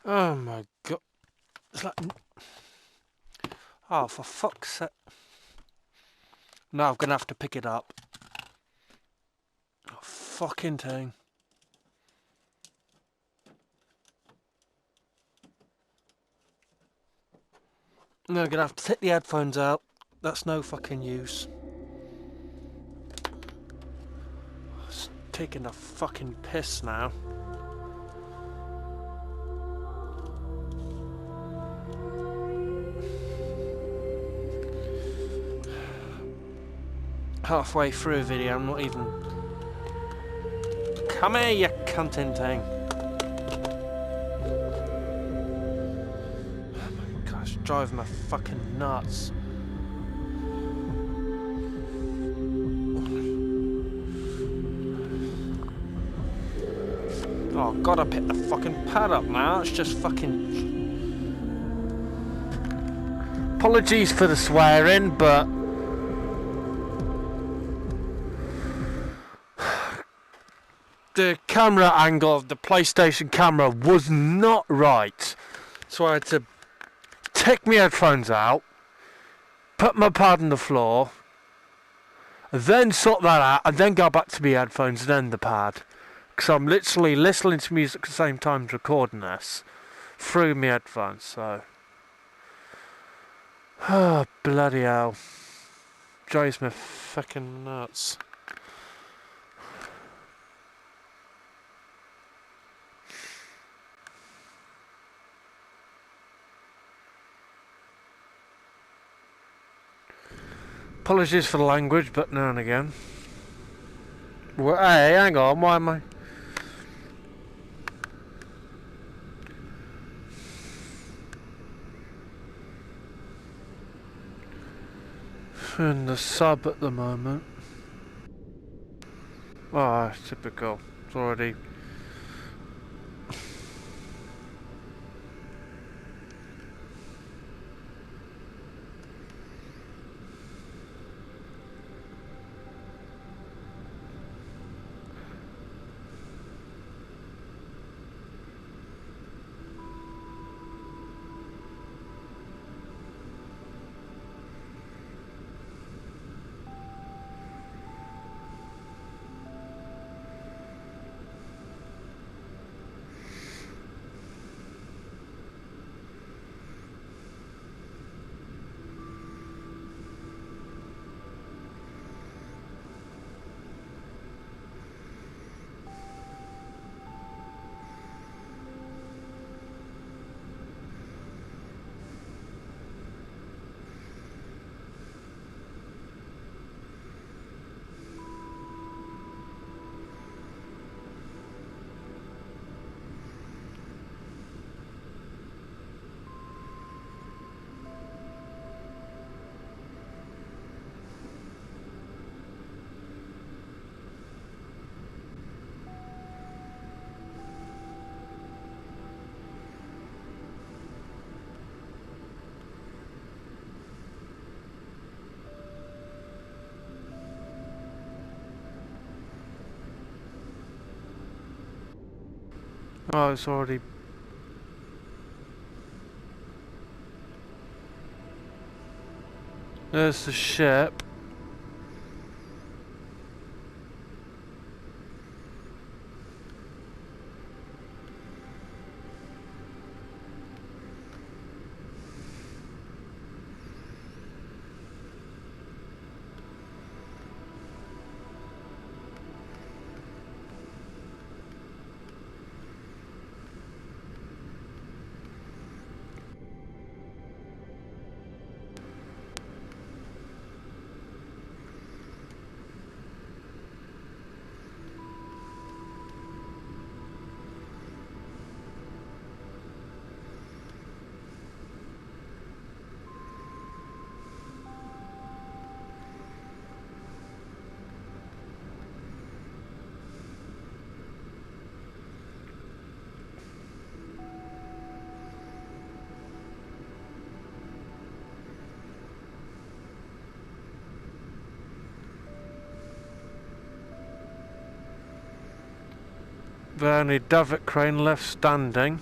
Oh my god. It's like... Oh, for fuck's sake. No, I'm gonna have to pick it up. Oh, fucking thing. No, I'm gonna have to take the headphones out. That's no fucking use. It's taking the fucking piss now. Halfway through a video, I'm not even... Come here, you cunting thing. Oh my gosh, driving me fucking nuts. Oh god, I picked the fucking pad up now. It's just fucking... Apologies for the swearing, but... The camera angle of the PlayStation camera was not right. So I had to take my headphones out, put my pad on the floor, then sort that out, and then go back to my headphones and then the pad. Because I'm literally listening to music at the same time as recording this through my headphones, so... Oh, bloody hell. Drives me fucking nuts. Apologies for the language, but now and again. Well, hey, hang on, why am I... in the sub at the moment. Ah, oh, typical. It's already... Oh, it's already... There's the ship. The only davit crane left standing.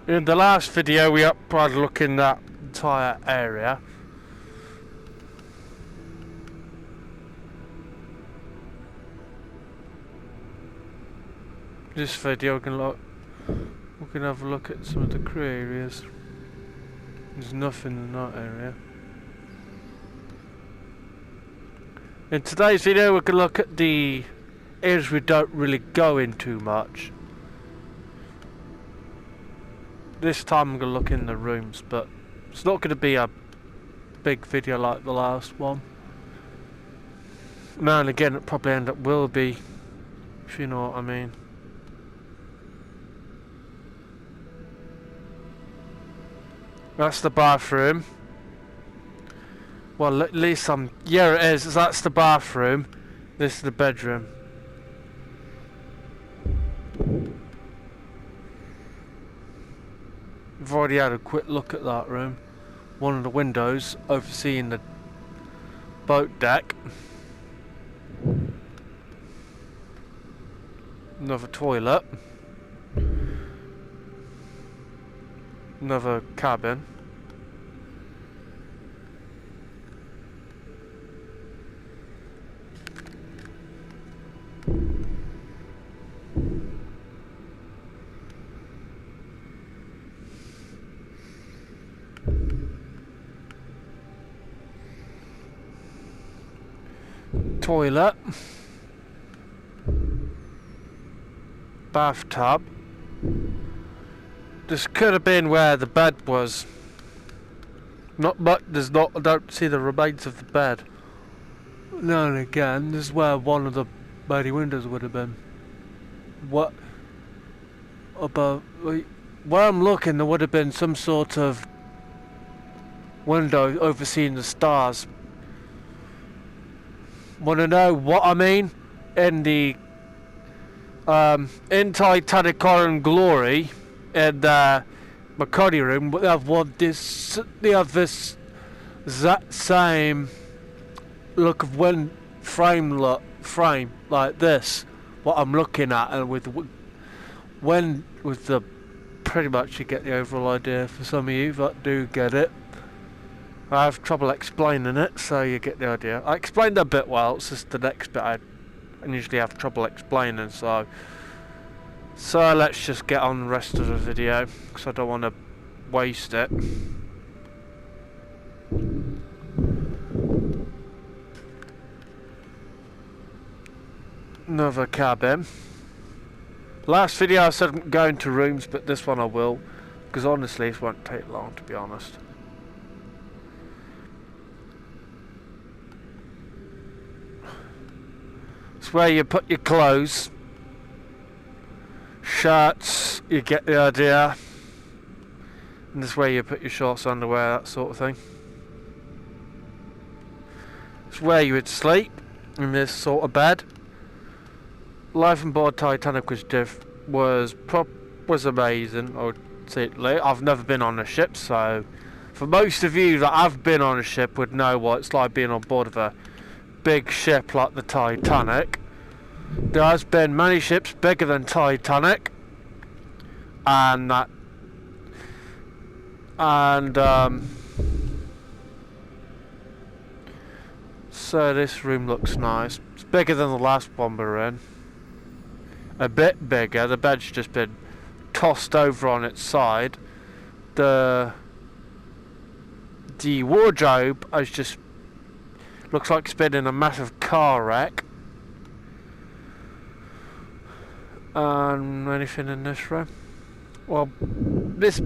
In the last video we tried looking at the entire area. This video we can have a look at some of the crew areas. There's nothing in that area. In today's video we can look at the areas we don't really go in too much. This time I'm going to look in the rooms, but it's not going to be a big video like the last one. Now and again it probably will be, if you know what I mean. That's the bathroom. Well, at least yeah, it is. That's the bathroom. This is the bedroom. We've already had a quick look at that room. One of the windows overseeing the boat deck. Another toilet. Another cabin. Toilet. Bathtub. This could have been where the bed was. Not much. I don't see the remains of the bed. Now and again, this is where one of the bay windows would have been. What above? Where I'm looking, there would have been some sort of window overseeing the stars. Want to know what I mean? In the in Titanic and Glory, in the McCarthy room, they have this that same look of frame like this. What I'm looking at, and with the pretty much you get the overall idea. For some of you that do get it, I have trouble explaining it, so you get the idea. I explained it a bit well. It's just the next bit I usually have trouble explaining. So let's just get on the rest of the video, because I don't want to waste it. Another cabin. Last video I said I'm going to rooms, but this one I will, because honestly it won't take long, to be honest. It's where you put your clothes, shirts, you get the idea. And this is where you put your shorts, underwear, that sort of thing. It's where you would sleep, in this sort of bed. Life on board Titanic was amazing. I would say I've never been on a ship, so for most of you that have been on a ship would know what it's like being on board of a big ship like the Titanic. There has been many ships bigger than Titanic, so this room looks nice. It's bigger than the last one we were in. A bit bigger. The bed's just been tossed over on its side. The wardrobe has just looks like it's been in a massive car wreck. Anything in this room? Well, this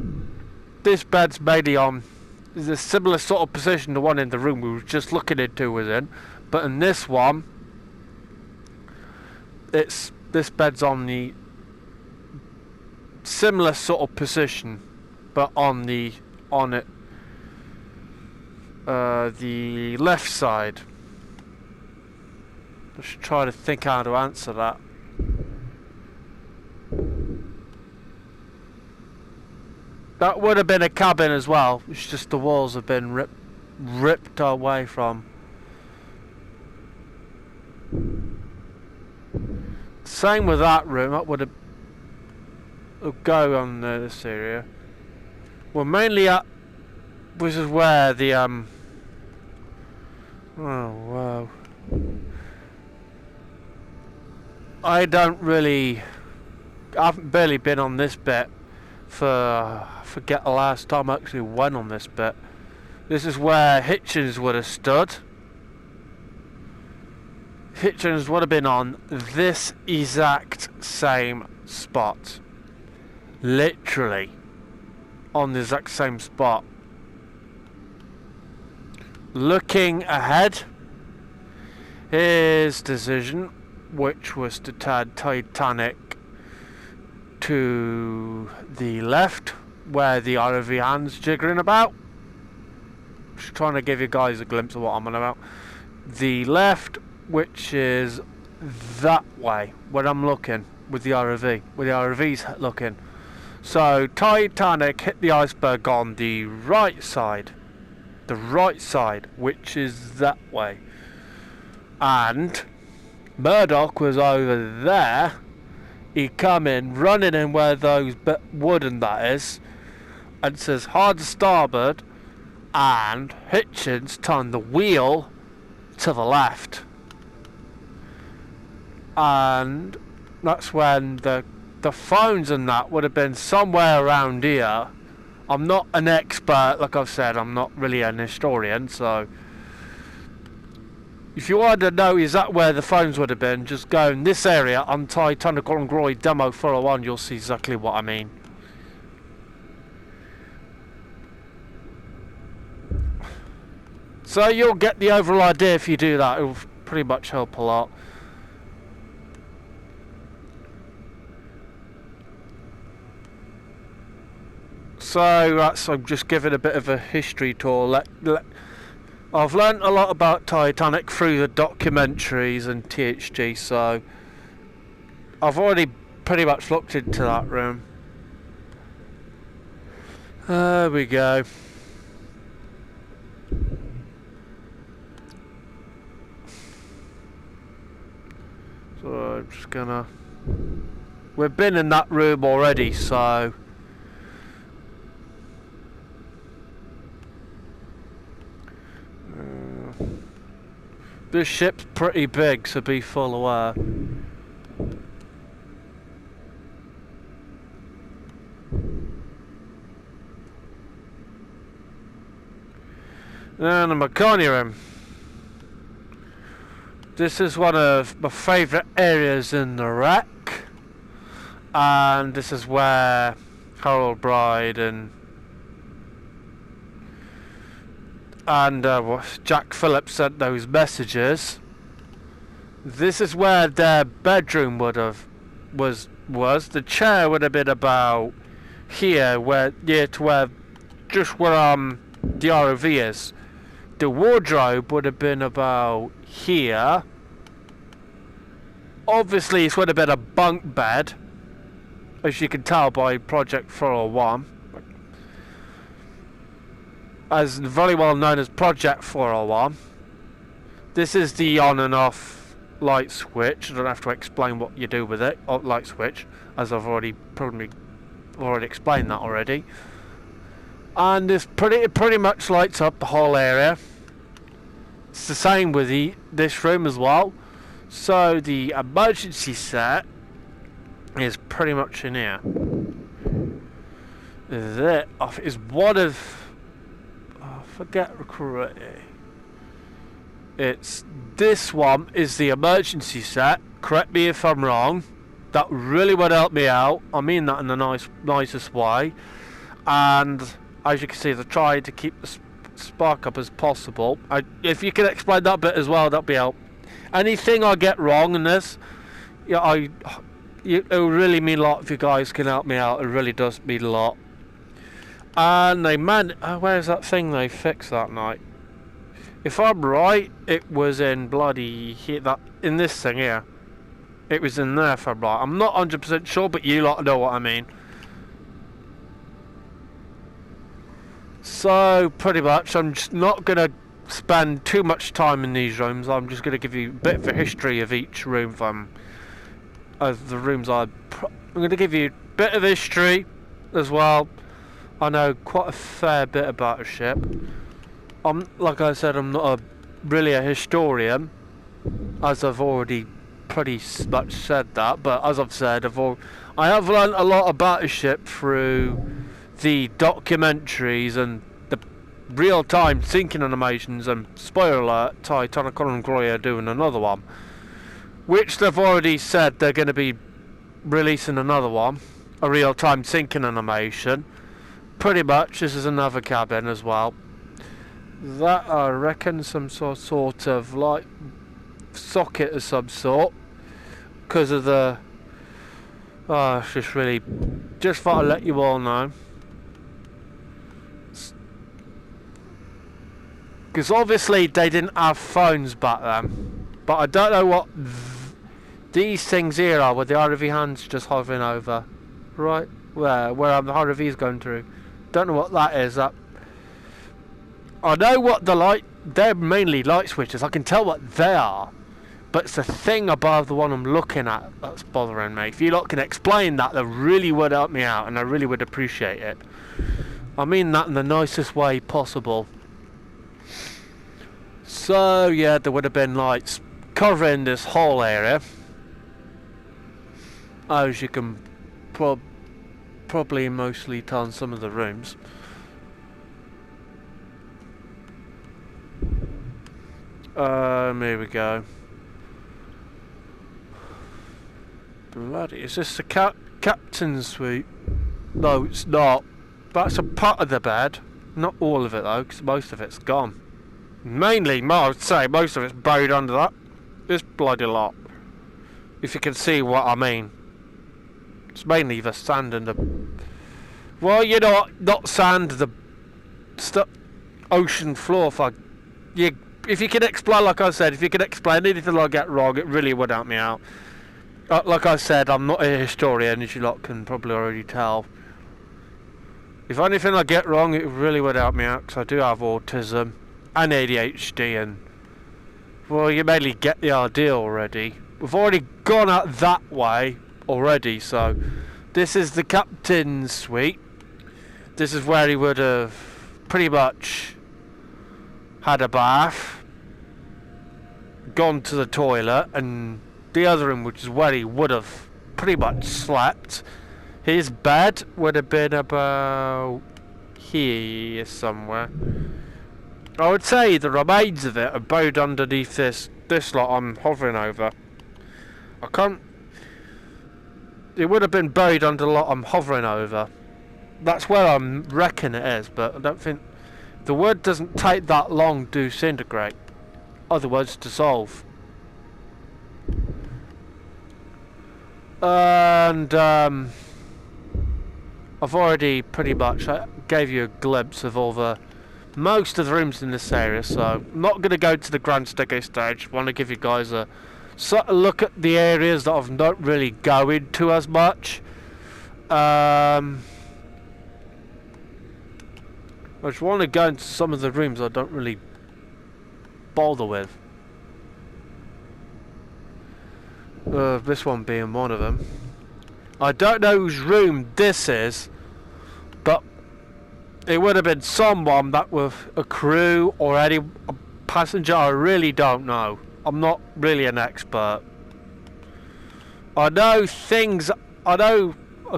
bed's mainly is a similar sort of position to one in the room we were just looking into was in, but in this one, this bed's on the similar sort of position, but on the left side. I should try to think how to answer that. That would have been a cabin as well. It's just the walls have been ripped away from. Same with that room. That would have go on this area. Well, mainly at, which is where the oh wow. I haven't barely been on this bit for, I forget the last time I actually went on this bit. This is where Hitchens would have stood. Hitchens would have been on this exact same spot. Literally on the exact same spot. Looking ahead, his decision, which was to turn Titanic to the left, where the ROV hand's jiggering about. Just trying to give you guys a glimpse of what I'm on about. The left, which is that way, where I'm looking with the ROV, where the ROV's looking. So Titanic hit the iceberg on the right side, which is that way, and Murdoch was over there. He come in, running in where those wooden that is, and says hard to starboard, and Hitchens turned the wheel to the left, and that's when the phones and that would have been somewhere around here. I'm not an expert, like I've said, I'm not really an historian, so if you wanted to know exactly where the phones would have been, just go in this area on Titanic on Groy Demo 401, you'll see exactly what I mean. So you'll get the overall idea if you do that, it'll pretty much help a lot. So that's, I'm just giving a bit of a history tour. I've learnt a lot about Titanic through the documentaries and THG, so I've already pretty much looked into that room. There we go. So I'm just gonna... We've been in that room already, so... This ship's pretty big, so be full aware. And the Marconi room. This is one of my favourite areas in the wreck. And this is where Harold Bride and Jack Phillips sent those messages. This is where their bedroom would have was. The chair would have been about here, near to where the ROV is. The wardrobe would have been about here. Obviously, this would have been a bunk bed, as you can tell by Project 401. As very well known as Project 401. This is the on and off light switch. I don't have to explain what you do with it. Light switch, as I've already explained that already. And this pretty much lights up the whole area. It's the same with this room as well. So the emergency set is pretty much in here. That is one of... forget correctly. It's this one is the emergency set. Correct me if I'm wrong. That really would help me out. I mean that in the nicest way. And as you can see, I tried to keep the spark up as possible. If you can explain that bit as well, that'd be help. Anything I get wrong in this, it will really mean a lot if you guys can help me out. It really does mean a lot. And they where's that thing they fixed that night? If I'm right, it was in bloody in this thing here. It was in there if I'm right. I'm not 100% sure, but you lot know what I mean. So pretty much, I'm just not gonna spend too much time in these rooms. I'm just gonna give you a bit of a history of each room of the rooms. I'm gonna give you a bit of history as well I know quite a fair bit about a ship. Like I said, I'm not really a historian, as I've already pretty much said that. But as I've said, I have learned a lot about a ship through the documentaries and the real-time sinking animations. And spoiler alert, Titanic VR are doing another one, which they've already said they're going to be releasing another one, a real-time sinking animation. Pretty much, this is another cabin as well. That, I reckon, some sort of like socket of some sort, because of the. Oh, it's just really. Just thought I'd let you all know. Because obviously they didn't have phones back then. But I don't know what these things here are, with the RV hands just hovering over. Right? Where the RV's going through. Don't know what that is. I know what the light. They're mainly light switches. I can tell what they are. But it's the thing above the one I'm looking at that's bothering me. If you lot can explain that, that really would help me out, and I really would appreciate it. I mean that in the nicest way possible. So yeah, there would have been lights covering this whole area, as you can probably mostly tell in some of the rooms. Here we go. Bloody, is this the captain's suite? No, it's not. That's a part of the bed. Not all of it though, because most of it's gone. Mainly, I would say, most of it's buried under that. This bloody lot. If you can see what I mean. It's mainly the sand and the... Well, you know what? Not sand, the ocean floor. If you can explain, like I said, if you can explain anything I get wrong, it really would help me out. Like I said, I'm not a historian, as you lot can probably already tell. If anything I get wrong, it really would help me out, because I do have autism and ADHD, and well, you mainly get the idea already. We've already gone out that way already, so this is the captain's suite. This is where he would have pretty much had a bath, gone to the toilet, and the other room, which is where he would have pretty much slept. His bed would have been about here somewhere. I would say the remains of it are buried underneath this lot I'm hovering over. I can't... It would have been buried under the lot I'm hovering over. That's where I reckon it is, but I don't think... The wood doesn't take that long to disintegrate. Other words, dissolve. And I've already pretty much gave you a glimpse of all the most of the rooms in this area, so I'm not going to go to the grand staircase stage. I want to give you guys a sort of look at the areas that I've not really go into as much. I just want to go into some of the rooms I don't really bother with. This one being one of them. I don't know whose room this is, but it would have been someone that was a crew or a passenger. I really don't know. I'm not really an expert. I know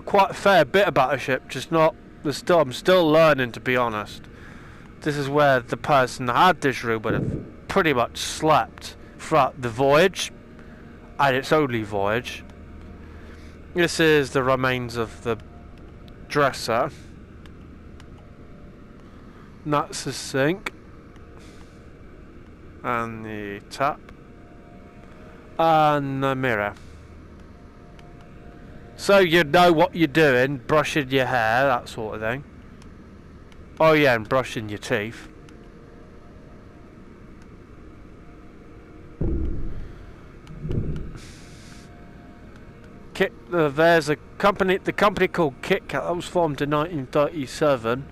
quite a fair bit about a ship, just not. I'm still learning, to be honest. This is where the person that had this room would have pretty much slept throughout the voyage, and its only voyage. This is the remains of the dresser. And that's the sink. And the tap. And the mirror. So you know what you're doing, brushing your hair, that sort of thing. Oh yeah, and brushing your teeth. There's the company called Kit Kat that was formed in 1937,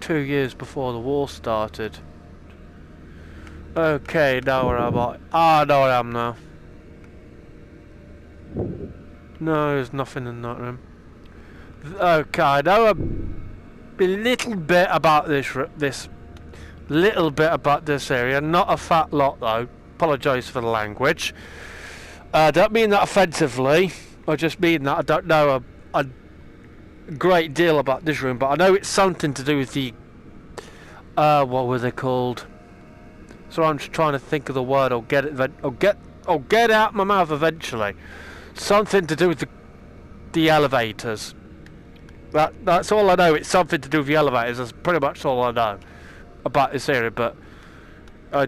2 years before the war started. Okay, now where am I? Ah, no, I am now. No, there's nothing in that room. Okay, I know a little bit about this little bit about this area. Not a fat lot though. Apologise for the language. I don't mean that offensively. I just mean that I don't know a great deal about this room, but I know it's something to do with the what were they called? So I'm just trying to think of the word. I'll get it out my mouth eventually. Something to do with the elevators. That's all I know. It's something to do with the elevators. That's pretty much all I know about this area. But I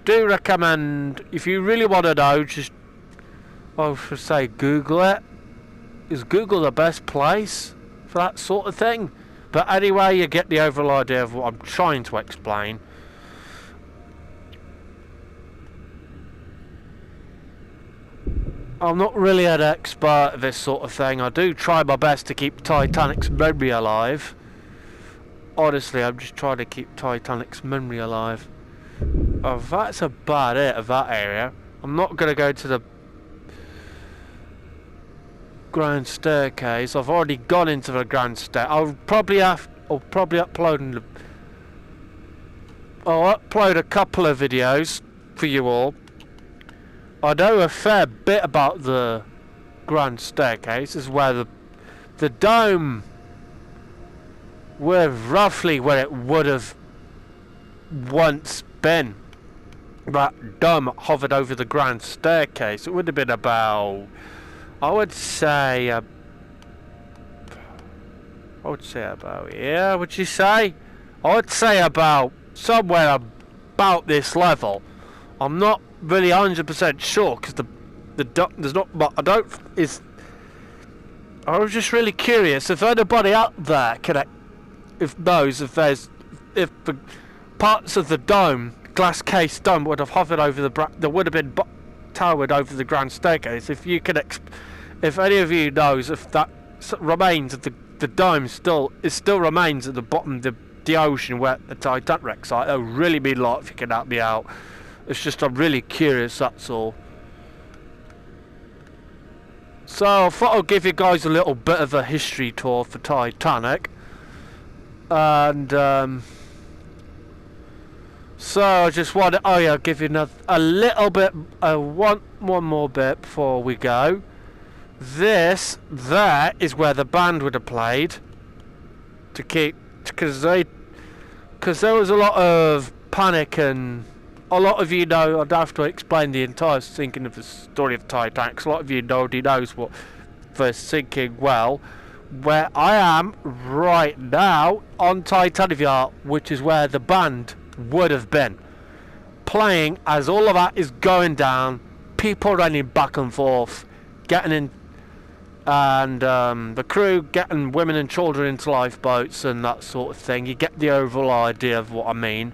do recommend, if you really want to know, just I should say Google it. Is Google the best place for that sort of thing? But anyway, you get the overall idea of what I'm trying to explain. I'm not really an expert at this sort of thing. I do try my best to keep Titanic's memory alive. Honestly, I'm just trying to keep Titanic's memory alive. Oh, that's about it of that area. I'm not going to go to the grand staircase. I've already gone into the grand stair. I'll probably upload a couple of videos for you all. I know a fair bit about the grand staircase. This is where the dome were roughly where it would have once been. That dome hovered over the grand staircase. It would have been about, I would say about, yeah, would you say? I would say about somewhere about this level. I'm not really 100% sure because there's not, but I was just really curious if anybody out there knows if the parts of the dome, glass case dome, would have hovered over there would have been towered over the grand staircase. If you can, if any of you knows if that remains of the dome still remains at the bottom of the ocean where the Titanic wreck site, that would really mean a lot if you can help me out. It's just I'm really curious, that's all. So I thought I'd give you guys a little bit of a history tour for Titanic. And so I just wanted, I'll give you a little bit, one more bit before we go. There is where the band would have played because there was a lot of panic, and a lot of you know, I'd have to explain the entire sinking of the story of Titanic. A lot of you already knows what the sinking well. Where I am right now on Titanic VR, which is where the band would have been playing as all of that is going down, people running back and forth, getting in, and the crew getting women and children into lifeboats and that sort of thing. You get the overall idea of what I mean.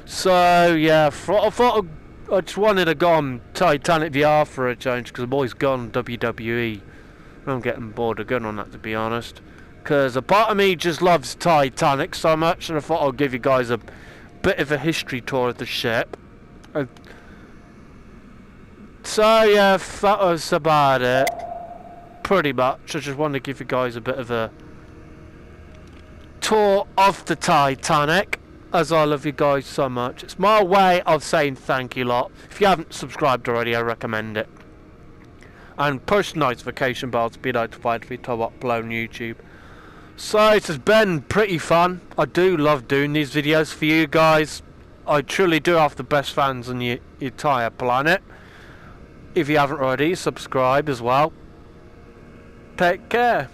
So yeah, I thought I just wanted to go on Titanic VR for a change because I'm always gone WWE. I'm getting bored of going on that, to be honest, because a part of me just loves Titanic so much, and I thought I'd give you guys a bit of a history tour of the ship. So yeah, that was about it, pretty much. I just wanted to give you guys a bit of a tour of the Titanic, as I love you guys so much. It's my way of saying thank you lot. If you haven't subscribed already, I recommend it. And push the notification bell to be notified every time I upload on YouTube. So it has been pretty fun. I do love doing these videos for you guys. I truly do have the best fans on the entire planet. If you haven't already, subscribe as well. Take care.